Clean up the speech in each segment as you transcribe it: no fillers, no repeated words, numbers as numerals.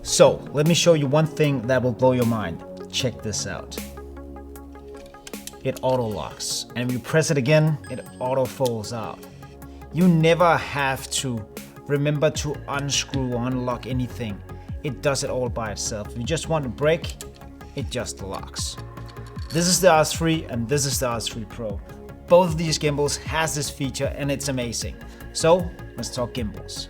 So let me show you one thing that will blow your mind. Check this out. It auto locks, and if you press it again, it auto folds out. You never have to remember to unscrew or unlock anything. It does it all by itself. If you just want to break, it just locks. This is the RS3 and this is the RS3 Pro. Both of these gimbals has this feature and it's amazing. So let's talk gimbals.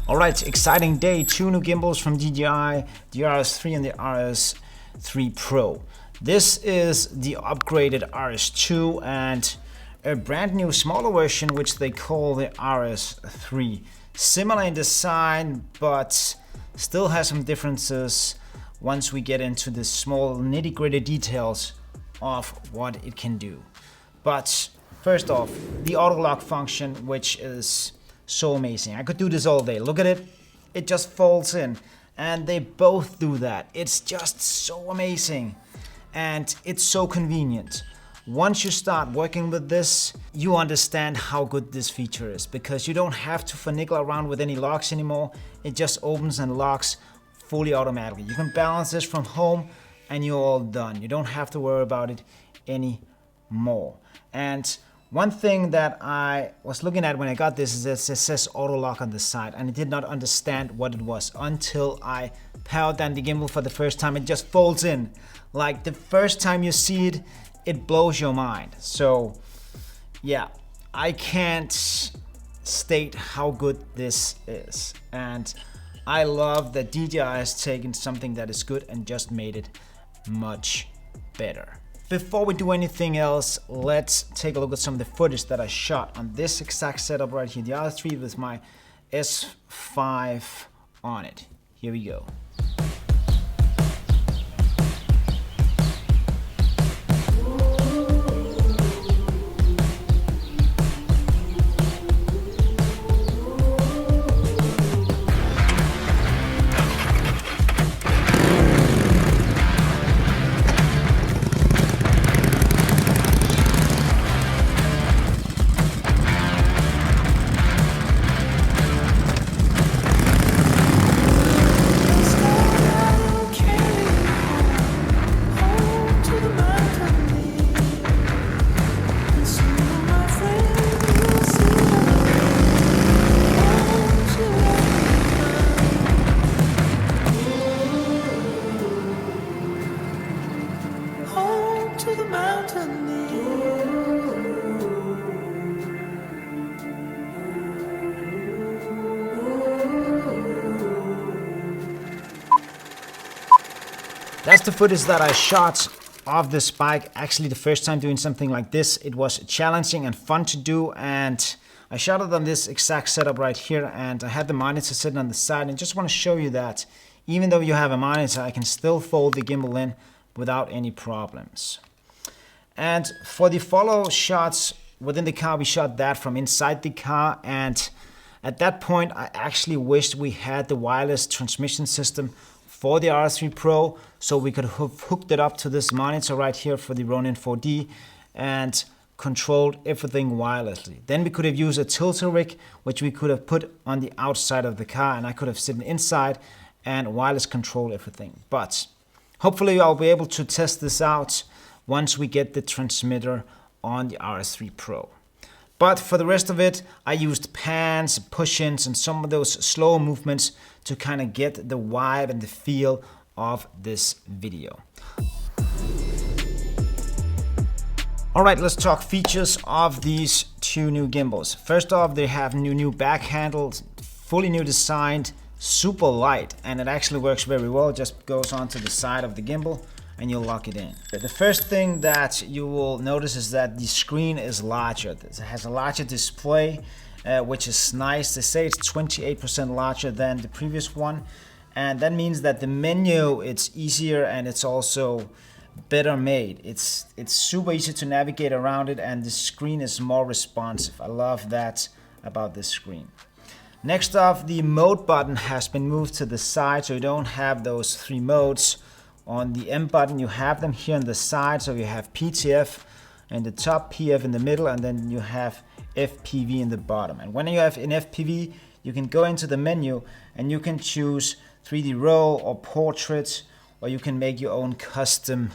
Alright, exciting day. 2 new gimbals from DJI, the RS3 and the RS3 Pro. This is the upgraded RS2 and a brand new smaller version which they call the RS3. Similar in design but still has some differences once we get into the small nitty-gritty details of what it can do. But first off, the auto lock function, which is so amazing. I could do this all day. Look at it, it just folds in, and they both do that. It's just so amazing and it's so convenient. Once you start working with this, you understand how good this feature is, because you don't have to finagle around with any locks anymore. It just opens and locks fully automatically. You can balance this from home and you're all done. You don't have to worry about it anymore. And one thing that I was looking at when I got this is that it says auto lock on the side, and I did not understand what it was until I powered down the gimbal for the first time. It just folds in. Like the first time you see it, it blows your mind. So yeah, I can't state how good this is. And I love that DJI has taken something that is good and just made it much better. Before we do anything else, let's take a look at some of the footage that I shot on this exact setup right here, the RS3 with my S5 on it. Here we go. That's the footage that I shot of this bike. Actually, the first time doing something like this, it was challenging and fun to do, and I shot it on this exact setup right here, and I had the monitor sitting on the side, and just want to show you that even though you have a monitor, I can still fold the gimbal in without any problems. And for the follow shots within the car, we shot that from inside the car, and at that point I actually wished we had the wireless transmission system for the RS3 Pro, so we could have hooked it up to this monitor right here for the Ronin 4D and controlled everything wirelessly. Then we could have used a tilter rig, which we could have put on the outside of the car, and I could have sitting inside and wireless control everything. But hopefully I'll be able to test this out once we get the transmitter on the RS3 Pro. But for the rest of it, I used pans, push-ins, and some of those slow movements to kind of get the vibe and the feel of this video. Alright, let's talk features of these 2 new gimbals. First off, they have new back handles, fully new designed, super light, and it actually works very well. It just goes onto the side of the gimbal and you'll lock it in. The first thing that you will notice is that the screen is larger. It has a larger display, which is nice. They say it's 28% larger than the previous one, and that means that the menu, it's easier and it's also better made. It's super easy to navigate around it, and the screen is more responsive. I love that about this screen. Next off, the mode button has been moved to the side, so you don't have those 3 modes. On the M button, you have them here on the side, so you have PTF in the top, PF in the middle, and then you have FPV in the bottom. And when you have an FPV, you can go into the menu and you can choose 3D RAW or portrait, or you can make your own custom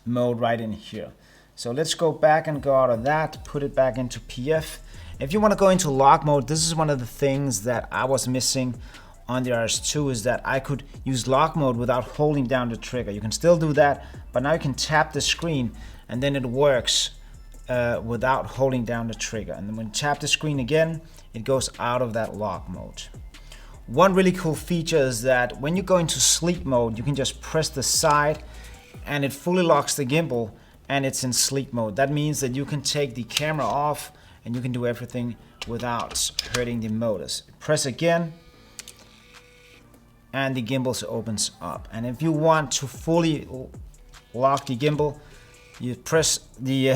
mode right in here. So let's go back and go out of that, put it back into PF. If you want to go into lock mode, this is one of the things that I was missing on the RS2, is that I could use lock mode without holding down the trigger. You can still do that, but now you can tap the screen and then it works without holding down the trigger. And then when you tap the screen again, it goes out of that lock mode. One really cool feature is that when you go into sleep mode, you can just press the side and it fully locks the gimbal and it's in sleep mode. That means that you can take the camera off and you can do everything without hurting the motors. Press again and the gimbal opens up. And if you want to fully lock the gimbal, you press the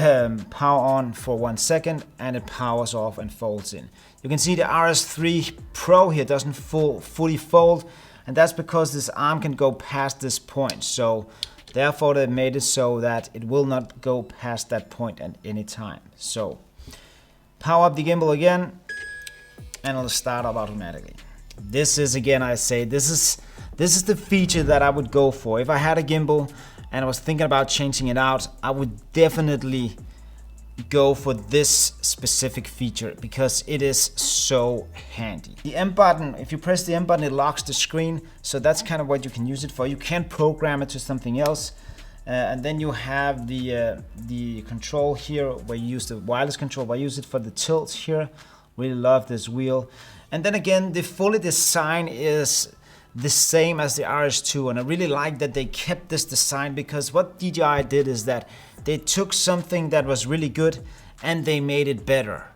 power on for 1 second and it powers off and folds in. You can see the RS3 Pro here doesn't fully fold, and that's because this arm can go past this point. So therefore they made it so that it will not go past that point at any time. So power up the gimbal again and it'll start up automatically. This is, again, I say, this is the feature that I would go for. If I had a gimbal and I was thinking about changing it out, I would definitely go for this specific feature because it is so handy. The M button, if you press the M button, it locks the screen. So that's kind of what you can use it for. You can program it to something else. And then you have the control here where you use the wireless control. I use it for the tilt here. Really love this wheel. And then again, the fully design is the same as the RS2, and I really like that they kept this design, because what DJI did is that they took something that was really good and they made it better.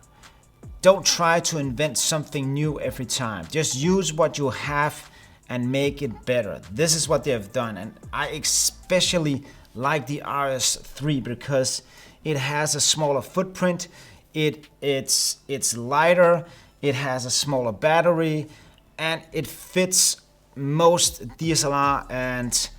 Don't try to invent something new every time. Just use what you have and make it better. This is what they have done, and I especially like the RS3 because it has a smaller footprint. It's lighter, it has a smaller battery, and it fits most DSLR and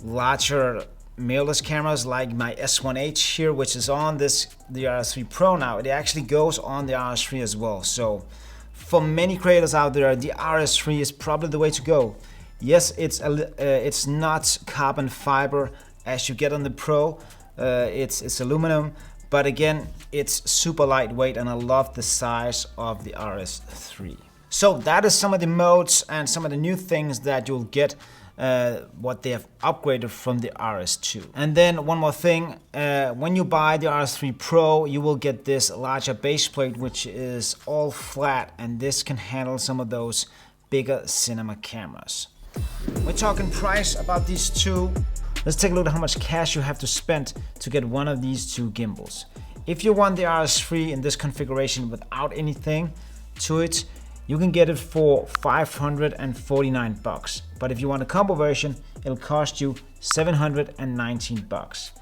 larger mirrorless cameras like my S1H here, which is on the RS3 Pro now. It actually goes on the RS3 as well. So for many creators out there, the RS3 is probably the way to go. Yes, it's not carbon fiber as you get on the Pro. It's aluminum, but again, it's super lightweight, and I love the size of the RS3. So that is some of the modes and some of the new things that you'll get, what they have upgraded from the RS2. And then one more thing, when you buy the RS3 Pro, you will get this larger base plate, which is all flat, and this can handle some of those bigger cinema cameras. We're talking price about these two. Let's take a look at how much cash you have to spend to get one of these two gimbals. If you want the RS3 in this configuration without anything to it, you can get it for 549 bucks. But if you want a combo version, it'll cost you 719 bucks.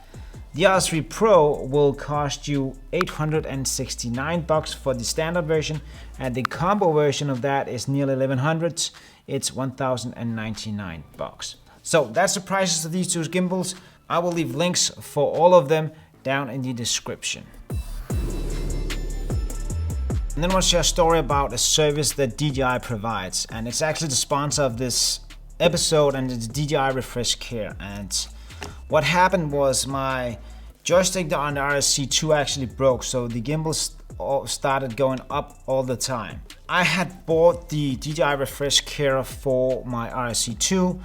The RS3 Pro will cost you 869 bucks for the standard version, and the combo version of that is nearly 1100. It's 1099 bucks. So that's the prices of these two gimbals. I will leave links for all of them down in the description. And then I want to share a story about a service that DJI provides, and it's actually the sponsor of this episode, and it's DJI Refresh Care. And what happened was my joystick on the RSC2 actually broke, so the gimbals started going up all the time. I had bought the DJI Refresh Care for my RSC2,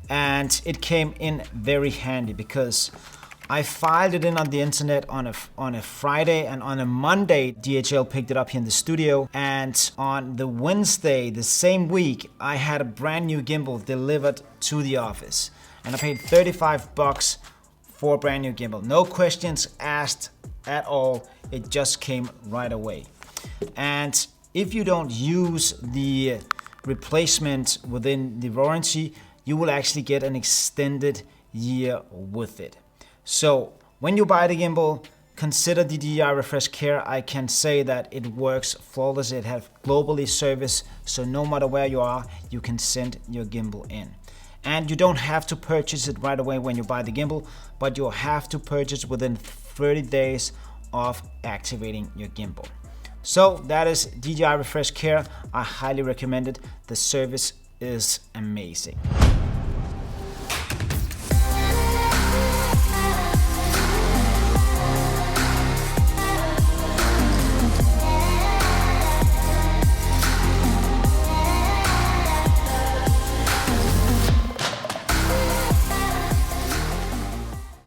and it came in very handy because I filed it in on the internet on a Friday, and on a Monday DHL picked it up here in the studio, and on the Wednesday the same week I had a brand new gimbal delivered to the office, and I paid 35 bucks for a brand new gimbal. No questions asked at all, it just came right away. And if you don't use the replacement within the warranty, you will actually get an extended year with it. So when you buy the gimbal, consider the DJI Refresh Care. I can say that it works flawless. It has globally service, so no matter where you are, you can send your gimbal in. And you don't have to purchase it right away when you buy the gimbal, but you'll have to purchase within 30 days of activating your gimbal. So that is DJI Refresh Care. I highly recommend it. The service is amazing.